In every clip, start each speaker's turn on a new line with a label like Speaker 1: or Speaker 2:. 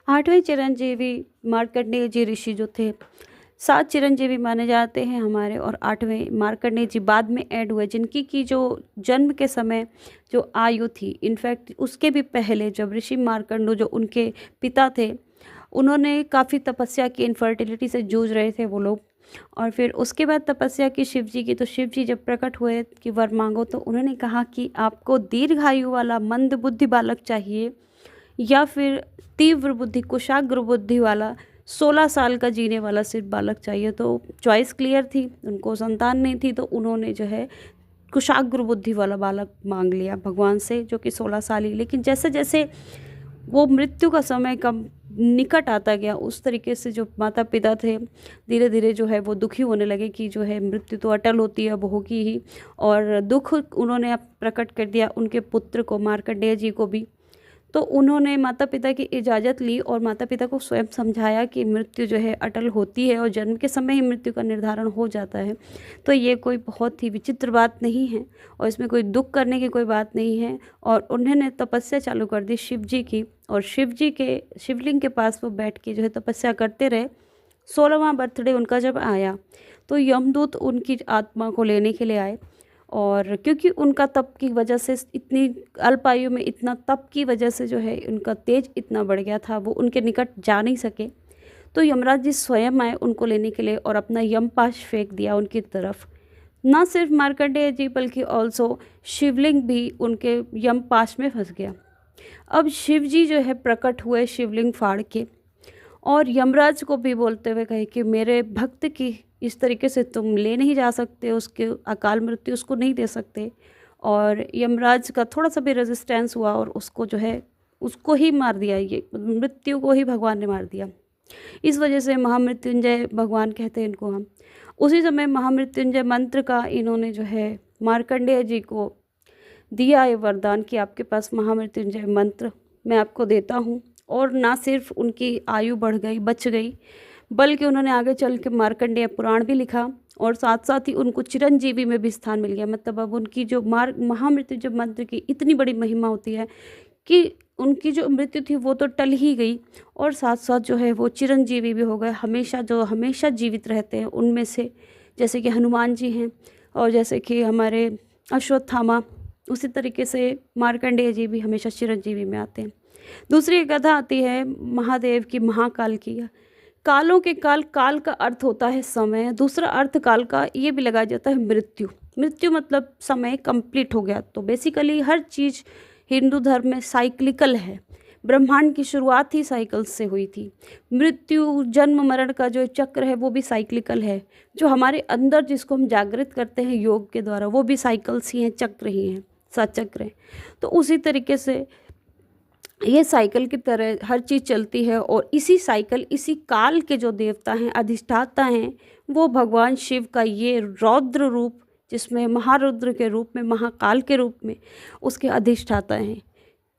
Speaker 1: आठवें चिरंजीवी मार्कंडेय जी ऋषि जो थे, 7 चिरंजीवी माने जाते हैं हमारे, और 8वें मार्कंडेय जी बाद में ऐड हुए, जिनकी की जो जन्म के समय जो आयु थी, इनफैक्ट उसके भी पहले जब ऋषि मार्कंडो जो उनके पिता थे, उन्होंने काफ़ी तपस्या की, इनफर्टिलिटी से जूझ रहे थे वो लोग। और फिर उसके बाद तपस्या की शिव जी की, तो शिव जी जब प्रकट हुए कि वर मांगो, तो उन्होंने कहा कि आपको दीर्घायु वाला मंद बुद्धि बालक चाहिए या फिर तीव्र बुद्धि कुशाग्र बुद्धि वाला 16 साल का जीने वाला सिर्फ बालक चाहिए। तो चॉइस क्लियर थी, उनको संतान नहीं थी, तो उन्होंने जो है कुशाग्र बुद्धि वाला बालक मांग लिया भगवान से, जो कि 16 साल ही। लेकिन जैसे जैसे वो मृत्यु का समय कम निकट आता गया, उस तरीके से जो माता पिता थे धीरे धीरे जो है वो दुखी होने लगे कि जो है मृत्यु तो अटल होती है, अब होगी ही। और दुख उन्होंने अब प्रकट कर दिया उनके पुत्र को, मार्कंडेय जी को भी। तो उन्होंने माता पिता की इजाज़त ली और माता पिता को स्वयं समझाया कि मृत्यु जो है अटल होती है और जन्म के समय ही मृत्यु का निर्धारण हो जाता है। तो ये कोई बहुत ही विचित्र बात नहीं है और इसमें कोई दुख करने की कोई बात नहीं है। और उन्होंने तपस्या चालू कर दी शिव जी की, और शिव जी के शिवलिंग के पास वो बैठ के जो है तपस्या करते रहे। 16वां बर्थडे उनका जब आया तो यमदूत उनकी आत्मा को लेने के लिए आए, और क्योंकि उनका तप की वजह से, इतनी अल्प आयु में इतना तप की वजह से जो है उनका तेज इतना बढ़ गया था, वो उनके निकट जा नहीं सके। तो यमराज जी स्वयं आए उनको लेने के लिए और अपना यमपाश फेंक दिया उनकी तरफ। ना सिर्फ मार्कंडेय जी बल्कि ऑल्सो शिवलिंग भी उनके यमपाश में फंस गया। अब शिव जी जो है प्रकट हुए शिवलिंग फाड़ के, और यमराज को भी बोलते हुए कहे कि मेरे भक्त की इस तरीके से तुम ले नहीं जा सकते, उसके अकाल मृत्यु उसको नहीं दे सकते। और यमराज का थोड़ा सा भी रेजिस्टेंस हुआ और उसको जो है उसको ही मार दिया, ये मृत्यु को ही भगवान ने मार दिया। इस वजह से महामृत्युंजय भगवान कहते हैं इनको हम। उसी समय महामृत्युंजय मंत्र का इन्होंने जो है मार्कंडेय जी को दिया है वरदान कि आपके पास महामृत्युंजय मंत्र मैं आपको देता हूँ। और ना सिर्फ उनकी आयु बढ़ गई, बच गई, बल्कि उन्होंने आगे चल के मार्कंडेय पुराण भी लिखा और साथ साथ ही उनको चिरंजीवी में भी स्थान मिल गया। मतलब अब उनकी जो महामृत्युंजय मंत्र की इतनी बड़ी महिमा होती है कि उनकी जो मृत्यु थी वो तो टल ही गई, और साथ साथ जो है वो चिरंजीवी भी हो गए, हमेशा जो हमेशा जीवित रहते हैं उनमें से, जैसे कि हनुमान जी हैं और जैसे कि हमारे अश्वत्थामा, उसी तरीके से मार्कंडेय जी भी हमेशा चिरंजीवी में आते हैं। दूसरी एक कथा आती है महादेव की, महाकाल की। कालों के काल, काल का अर्थ होता है समय, दूसरा अर्थ काल का ये भी लगाया जाता है मृत्यु। मृत्यु मतलब समय कंप्लीट हो गया। तो बेसिकली हर चीज़ हिंदू धर्म में साइक्लिकल है। ब्रह्मांड की शुरुआत ही साइकिल से हुई थी। मृत्यु, जन्म मरण का जो चक्र है वो भी साइक्लिकल है। जो हमारे अंदर जिसको हम जागृत करते हैं योग के द्वारा, वो भी साइकिल्स ही हैं, चक्र ही हैं, सचक्र हैं। तो उसी तरीके से ये साइकिल की तरह हर चीज़ चलती है, और इसी साइकिल, इसी काल के जो देवता हैं, अधिष्ठाता हैं, वो भगवान शिव का ये रौद्र रूप, जिसमें महारुद्र के रूप में, महाकाल के रूप में उसके अधिष्ठाता हैं।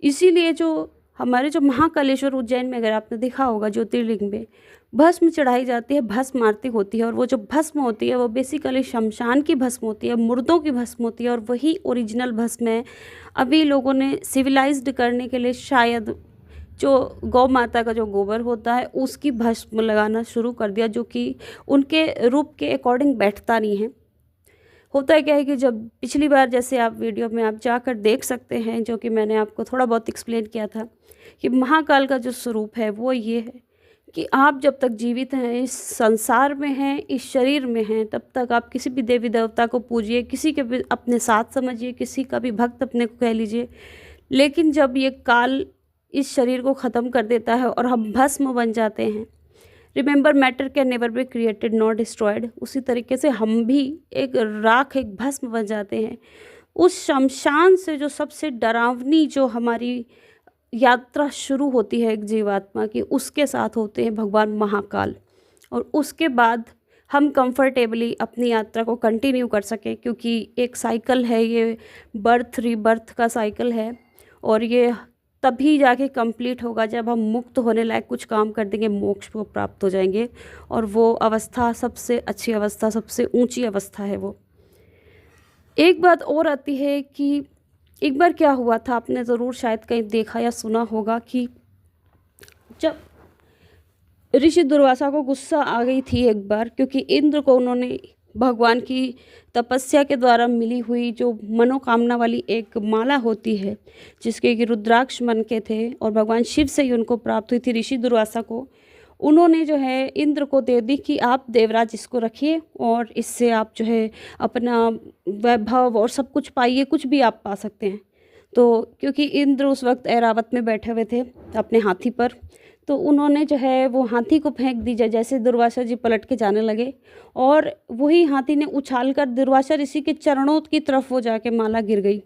Speaker 1: इसीलिए जो हमारे जो महाकालेश्वर उज्जैन में, अगर आपने देखा होगा ज्योतिर्लिंग में भस्म चढ़ाई जाती है, भस्म आरती होती है, और वो जो भस्म होती है वो बेसिकली शमशान की भस्म होती है, मुर्दों की भस्म होती है, और वही ओरिजिनल भस्म है। अभी लोगों ने सिविलाइज्ड करने के लिए शायद जो गौ माता का जो गोबर होता है उसकी भस्म लगाना शुरू कर दिया, जो कि उनके रूप के अकॉर्डिंग बैठता नहीं है। होता है क्या है कि जब पिछली बार, जैसे आप वीडियो में आप जाकर देख सकते हैं, जो कि मैंने आपको थोड़ा बहुत एक्सप्लेन किया था, कि महाकाल का जो स्वरूप है वो ये है कि आप जब तक जीवित हैं, इस संसार में हैं, इस शरीर में हैं, तब तक आप किसी भी देवी देवता को पूजिए, किसी के भी अपने साथ समझिए, किसी का भी भक्त अपने को कह लीजिए। लेकिन जब ये काल इस शरीर को ख़त्म कर देता है और हम भस्म बन जाते हैं, remember matter can never be created not destroyed, उसी तरीके से हम भी एक राख, एक भस्म बन जाते हैं। उस शमशान से जो सबसे डरावनी जो हमारी यात्रा शुरू होती है एक जीवात्मा की, उसके साथ होते हैं भगवान महाकाल। और उसके बाद हम कंफर्टेबली अपनी यात्रा को कंटिन्यू कर सकें, क्योंकि एक साइकिल है ये, बर्थ रीबर्थ का साइकिल है, और ये तभी जाके कंप्लीट होगा जब हम मुक्त होने लायक कुछ काम कर देंगे, मोक्ष को प्राप्त हो जाएंगे। और वो अवस्था सबसे अच्छी अवस्था, सबसे ऊंची अवस्था है वो। एक बात और आती है कि एक बार क्या हुआ था, आपने ज़रूर शायद कहीं देखा या सुना होगा कि जब ऋषि दुर्वासा को गुस्सा आ गई थी एक बार, क्योंकि इंद्र को उन्होंने भगवान की तपस्या के द्वारा मिली हुई जो मनोकामना वाली एक माला होती है, जिसके कि रुद्राक्ष मन के थे और भगवान शिव से ही उनको प्राप्त हुई थी ऋषि दुर्वासा को, उन्होंने जो है इंद्र को दे दी कि आप देवराज इसको रखिए और इससे आप जो है अपना वैभव और सब कुछ पाइए, कुछ भी आप पा सकते हैं। तो क्योंकि इंद्र उस वक्त ऐरावत में बैठे हुए थे अपने हाथी पर, तो उन्होंने जो है वो हाथी को फेंक दी। जैसे दुर्वासा जी पलट के जाने लगे और वही हाथी ने उछाल कर दुर्वासा ऋषि के चरणों की तरफ वो जाके माला गिर गई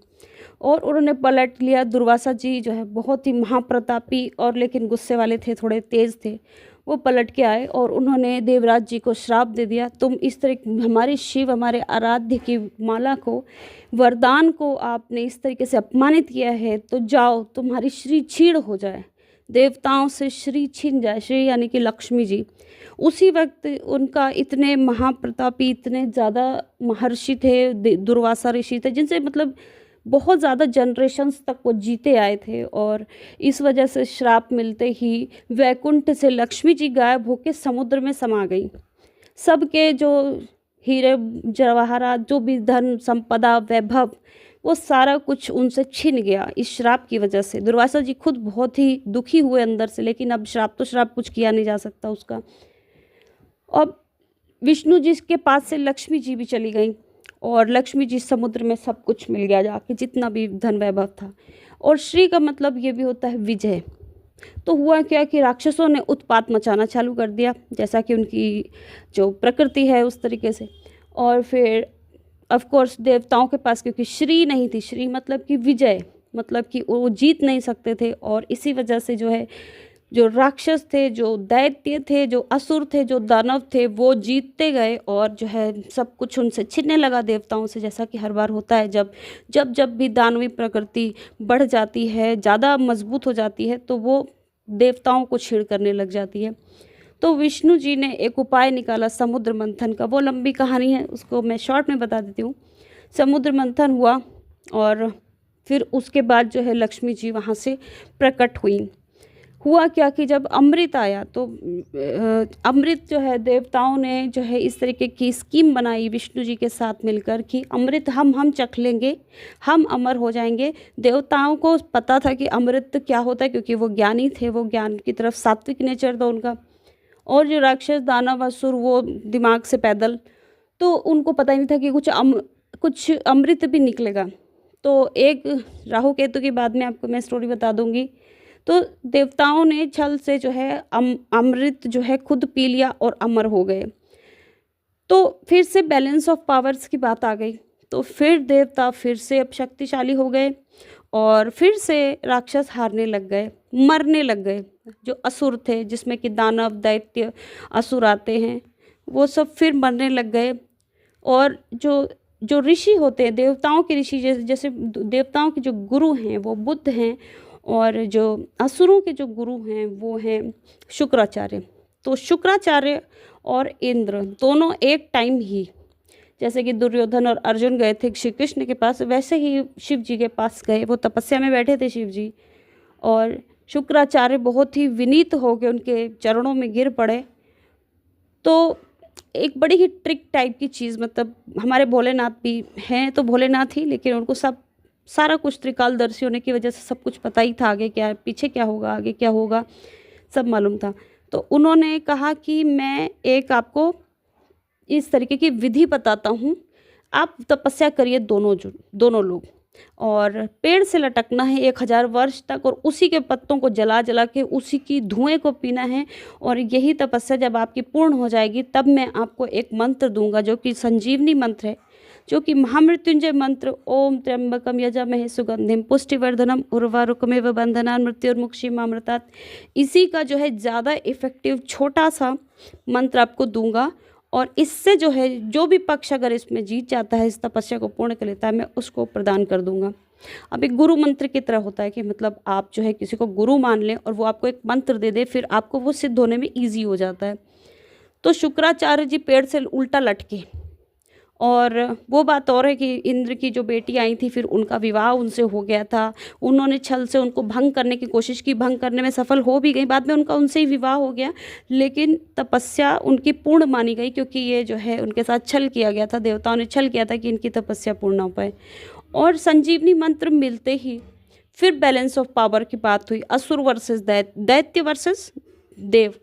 Speaker 1: और उन्होंने पलट लिया। दुर्वासा जी जो है बहुत ही महाप्रतापी और लेकिन गुस्से वाले थे, थोड़े तेज थे, वो पलट के आए और उन्होंने देवराज जी को श्राप दे दिया, तुम इस तरह हमारे शिव, हमारे आराध्य की माला को, वरदान को आपने इस तरीके से अपमानित किया है, तो जाओ तुम्हारी श्री छीण हो जाए, देवताओं से श्री छीन जाए। श्री यानी कि लक्ष्मी जी। उसी वक्त उनका इतने महाप्रतापी, इतने ज़्यादा महर्षि थे, दुर्वासा ऋषि थे, जिनसे मतलब बहुत ज़्यादा जनरेशन्स तक वो जीते आए थे, और इस वजह से श्राप मिलते ही वैकुंठ से लक्ष्मी जी गायब होकर समुद्र में समा गई। सबके जो हीरे जवाहरात, जो भी धन संपदा वैभव, वो सारा कुछ उनसे छिन गया इस श्राप की वजह से। दुर्वासा जी खुद बहुत ही दुखी हुए अंदर से, लेकिन अब श्राप तो श्राप, कुछ किया नहीं जा सकता उसका। अब विष्णु जी के पास से लक्ष्मी जी भी चली गई और लक्ष्मी जी समुद्र में सब कुछ मिल गया जाके, जितना भी धन वैभव था। और श्री का मतलब ये भी होता है विजय। तो हुआ क्या कि राक्षसों ने उत्पात मचाना चालू कर दिया, जैसा कि उनकी जो प्रकृति है उस तरीके से। और फिर ऑफ कोर्स देवताओं के पास क्योंकि श्री नहीं थी, श्री मतलब कि विजय, मतलब कि वो जीत नहीं सकते थे, और इसी वजह से जो है जो राक्षस थे, जो दैत्य थे, जो असुर थे, जो दानव थे, वो जीतते गए और जो है सब कुछ उनसे छिनने लगा देवताओं से। जैसा कि हर बार होता है, जब जब जब भी दानवी प्रकृति बढ़ जाती है, ज़्यादा मजबूत हो जाती है, तो वो देवताओं को छीड़ करने लग जाती है। तो विष्णु जी ने एक उपाय निकाला समुद्र मंथन का। वो लंबी कहानी है, उसको मैं शॉर्ट में बता देती हूँ। समुद्र मंथन हुआ और फिर उसके बाद जो है लक्ष्मी जी वहाँ से प्रकट हुई। हुआ क्या कि जब अमृत आया, तो अमृत जो है देवताओं ने जो है इस तरीके की स्कीम बनाई विष्णु जी के साथ मिलकर कि अमृत हम चख लेंगे, हम अमर हो जाएंगे। देवताओं को पता था कि अमृत क्या होता है, क्योंकि वो ज्ञानी थे, वो ज्ञान की तरफ सात्विक नेचर था उनका। और जो राक्षस दानव असुर वो दिमाग से पैदल, तो उनको पता ही नहीं था कि कुछ अमृत भी निकलेगा। तो एक राहु केतु की बाद में आपको मैं स्टोरी बता दूंगी। तो देवताओं ने छल से जो है अमृत जो है खुद पी लिया और अमर हो गए। तो फिर से बैलेंस ऑफ पावर्स की बात आ गई, तो फिर देवता फिर से अब शक्तिशाली हो गए और फिर से राक्षस हारने लग गए, मरने लग गए। जो असुर थे, जिसमें कि दानव दैत्य असुर आते हैं, वो सब फिर मरने लग गए। और जो ऋषि होते हैं, देवताओं के ऋषि, जैसे देवताओं के जो गुरु हैं वो बुद्ध हैं, और जो असुरों के जो गुरु हैं वो हैं शुक्राचार्य। तो शुक्राचार्य और इंद्र दोनों एक टाइम ही, जैसे कि दुर्योधन और अर्जुन गए थे श्री कृष्ण के पास, वैसे ही शिव जी के पास गए। वो तपस्या में बैठे थे शिव जी, और शुक्राचार्य बहुत ही विनीत हो के उनके चरणों में गिर पड़े। तो एक बड़ी ही ट्रिक टाइप की चीज़, मतलब हमारे भोलेनाथ भी हैं तो भोलेनाथ ही, लेकिन उनको सारा कुछ त्रिकालदर्शी होने की वजह से सब कुछ पता ही था, आगे क्या पीछे क्या होगा, आगे क्या होगा, सब मालूम था। तो उन्होंने कहा कि मैं एक आपको इस तरीके की विधि बताता हूँ, आप तपस्या करिए दोनों लोग, और पेड़ से लटकना है 1000 वर्ष तक, और उसी के पत्तों को जला जला के उसी की धुएं को पीना है। और यही तपस्या जब आपकी पूर्ण हो जाएगी, तब मैं आपको एक मंत्र दूंगा जो कि संजीवनी मंत्र है, जो कि महामृत्युंजय मंत्र, ओम त्र्यंबकम यजामहे सुगंधिम पुष्टिवर्धनम उर्वारुकमेव बंधनान् मृत्युर्मुक्षीमामृतात्। इसी का जो है ज़्यादा इफेक्टिव छोटा सा मंत्र आपको दूंगा, और इससे जो है जो भी पक्ष अगर इसमें जीत जाता है, इस तपस्या को पूर्ण कर लेता है, मैं उसको प्रदान कर दूंगा। अब एक गुरु मंत्र की तरह होता है कि मतलब आप जो है किसी को गुरु मान लें और वो आपको एक मंत्र दे दे, फिर आपको वो सिद्ध होने में ईजी हो जाता है। तो शुक्राचार्य जी पेड़ से उल्टा लटके और वो बात और है कि इंद्र की जो बेटी आई थी फिर उनका विवाह उनसे हो गया था। उन्होंने छल से उनको भंग करने की कोशिश की, भंग करने में सफल हो भी गई, बाद में उनका उनसे ही विवाह हो गया, लेकिन तपस्या उनकी पूर्ण मानी गई क्योंकि ये जो है उनके साथ छल किया गया था, देवताओं ने छल किया था कि इनकी तपस्या पूर्ण हो पाए। और संजीवनी मंत्र मिलते ही फिर बैलेंस ऑफ पावर की बात हुई, असुर वर्सेस दैत्य वर्सेस देव,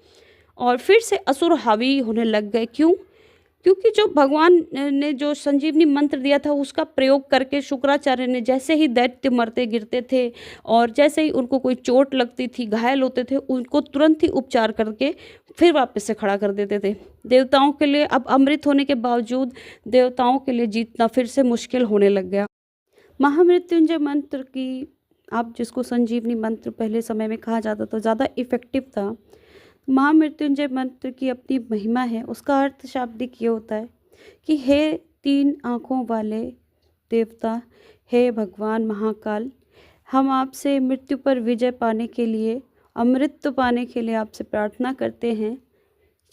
Speaker 1: और फिर से असुर हावी होने लग गए। क्यों? क्योंकि जो भगवान ने जो संजीवनी मंत्र दिया था उसका प्रयोग करके शुक्राचार्य ने जैसे ही दैत्य मरते गिरते थे और जैसे ही उनको कोई चोट लगती थी, घायल होते थे, उनको तुरंत ही उपचार करके फिर वापस से खड़ा कर देते थे। देवताओं के लिए अब अमृत होने के बावजूद देवताओं के लिए जीतना फिर से मुश्किल होने लग गया। महामृत्युंजय मंत्र की, आप जिसको संजीवनी मंत्र पहले समय में कहा जाता था, ज़्यादा इफ़ेक्टिव था। महामृत्युंजय मंत्र की अपनी महिमा है। उसका अर्थ शाब्दिक ये होता है कि हे 3 आँखों वाले देवता, हे भगवान महाकाल, हम आपसे मृत्यु पर विजय पाने के लिए, अमृत पाने के लिए आपसे प्रार्थना करते हैं।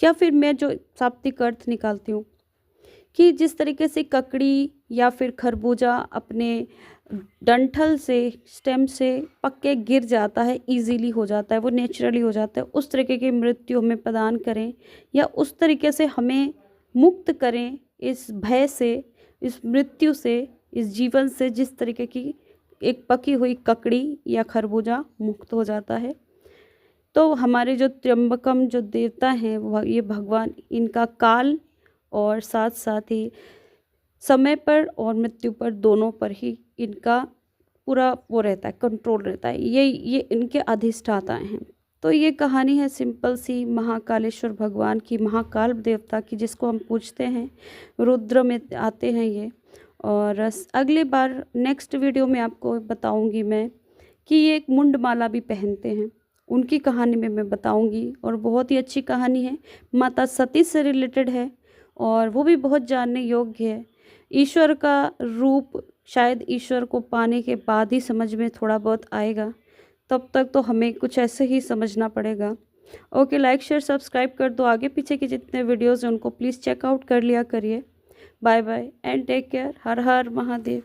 Speaker 1: या फिर मैं जो शाब्दिक अर्थ निकालती हूँ कि जिस तरीके से ककड़ी या फिर खरबूजा अपने डंठल से, स्टेम से पक के गिर जाता है, इजीली हो जाता है, वो नेचुरली हो जाता है, उस तरीके की मृत्यु हमें प्रदान करें या उस तरीके से हमें मुक्त करें इस भय से, इस मृत्यु से, इस जीवन से, जिस तरीके की एक पकी हुई ककड़ी या खरबूजा मुक्त हो जाता है। तो हमारे जो त्र्यंबकम जो देवता हैं ये भगवान, इनका काल और साथ साथ ही समय पर और मृत्यु पर दोनों पर ही इनका पूरा वो रहता है, कंट्रोल रहता है, ये इनके अधिष्ठाता हैं। तो ये कहानी है सिंपल सी महाकालेश्वर भगवान की, महाकाल देवता की, जिसको हम पूछते हैं, रुद्र में आते हैं ये। और अगले बार नेक्स्ट वीडियो में आपको बताऊंगी मैं कि ये एक मुंडमाला भी पहनते हैं, उनकी कहानी में मैं बताऊंगी। और बहुत ही अच्छी कहानी है, माता सती से रिलेटेड है और वो भी बहुत जानने योग्य है। ईश्वर का रूप शायद ईश्वर को पाने के बाद ही समझ में थोड़ा बहुत आएगा, तब तक तो हमें कुछ ऐसे ही समझना पड़ेगा। ओके, लाइक शेयर सब्सक्राइब कर दो। आगे पीछे के जितने वीडियोज़ हैं उनको प्लीज़ चेकआउट कर लिया करिए। Bye bye and take care. हर हर महादेव।